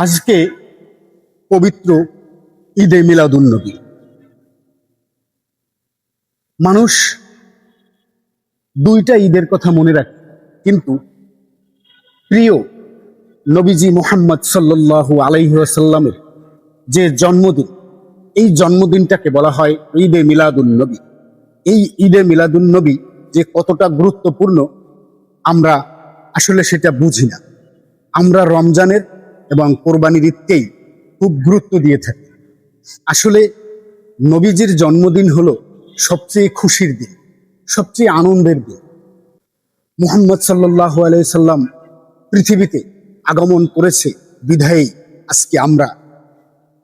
আজকে পবিত্র ঈদে মিলাদুন্নবী। মানুষ দুইটা ঈদের কথা মনে রাখে, কিন্তু প্রিয় নবীজি মুহাম্মদ সাল্লাল্লাহু আলাইহি ওয়াসাল্লামের যে জন্মদিন, এই জন্মদিনটাকে বলা হয় ঈদে মিলাদুন্নবী। এই ঈদে মিলাদুন্নবী যে কতটা গুরুত্বপূর্ণ আমরা আসলে সেটা বুঝি না। আমরা রমজানের এবং কোরবানির ঈদকেই খুব গুরুত্ব দিয়ে থাকি। আসলে নবীজির জন্মদিন হলো সবচেয়ে খুশির দিন, সবচেয়ে আনন্দের দিন। মুহাম্মদ সাল্লাল্লাহু আলাইহি সাল্লাম পৃথিবীতে আগমন করেছে বিধায়ী আজকে আমরা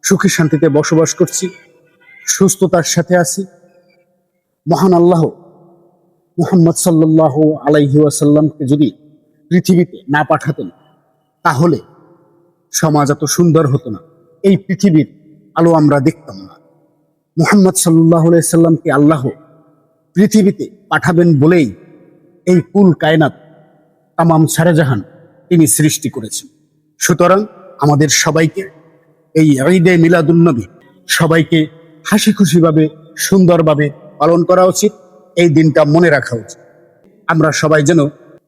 সুখী শান্তিতে বসবাস করছি, সুস্থতার সাথে আছি। মহান আল্লাহ মুহাম্মদ সাল্লাল্লাহু আলাইহি ওয়াসাল্লামকে যদি পৃথিবীতে না পাঠাতেন, তাহলে সমাজ এত সুন্দর হতো না, এই পৃথিবীর আলো আমরা দেখতাম না। মুহাম্মদ সাল্লাল্লাহু আলাইহি সাল্লামকে আল্লাহ পৃথিবীতে পাঠাবেন বলেই এই কুল কায়নাত, তামাম সারাজাহান তিনি সৃষ্টি করেছেন। সুতরাং আমাদের সবাইকে এই ঈদে মিলাদুন্নবী সবাইকে হাসি খুশিভাবে সুন্দরভাবে পালন করা উচিত। এই দিনটা মনে রাখা উচিত। আমরা সবাই যেন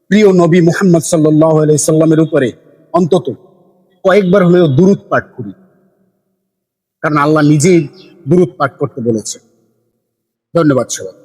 প্রিয় নবী মুহাম্মদ সাল্লাল্লাহু আলাইহি সাল্লামের উপরে অন্তত কয়েকবার হলেও দুরূদ পাঠ করি, কারণ আল্লাহ নিজেই দুরূদ পাঠ করতে বলেছে। ধন্যবাদ সবাই।